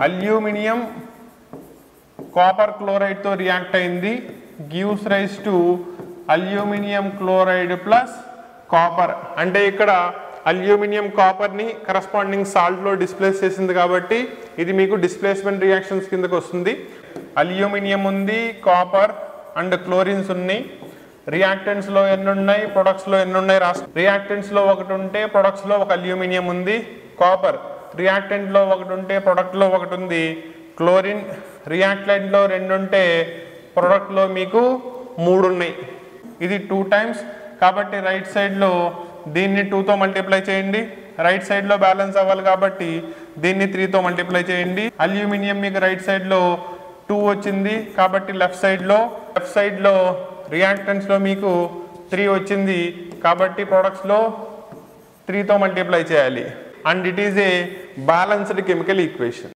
Aluminium copper chloride తో react అయింది, gives rise to aluminium chloride plus copper. అంటే ఇక్కడ అల్యూమినియం కాపర్ ని కరస్పాండింగ్ సాల్ట్ లో డిస్ప్లేస్ చేసింది కాబట్టి ఇది మీకు డిస్ప్లేస్మెంట్ రియాక్షన్స్ కిందకి వస్తుంది. అల్యూమినియం ఉంది, కాపర్ అండ్ క్లోరిన్స్ ఉన్నాయి. రియాక్టెంట్స్ లో ఎన్ని ఉన్నాయి, ప్రొడక్ట్స్ లో ఎన్ని ఉన్నాయి రియాక్టెంట్స్ లో ఒకటి ఉంటే ప్రొడక్ట్స్ లో ఒక అల్యూమినియం ఉంది. కాపర్ రియాక్టెంట్ లో ఒకటి ఉంటే ప్రొడక్ట్ లో ఒకటి ఉంది. క్లోరిన్ రియాక్టెంట్ లో 2 ఉంటే ప్రొడక్ట్ లో మీకు 3 ఉన్నాయి. ఇది 2 టైమ్స్ కాబట్టి రైట్ సైడ్ లో దీన్ని 2తో మల్టిప్లై చేయండి. రైట్ సైడ్ లో బ్యాలెన్స్ అవ్వాలి కాబట్టి దీన్ని 3తో మల్టిప్లై చేయండి. అల్యూమినియం మీకు రైట్ సైడ్ లో 2 వచ్చింది కాబట్టి లెఫ్ట్ సైడ్ లో రియాక్టెంట్స్ లో మీకు 3 వచ్చింది కాబట్టి ప్రొడక్ట్స్ లో 3తో మల్టిప్లై చేయాలి. And it is a balanced chemical equation.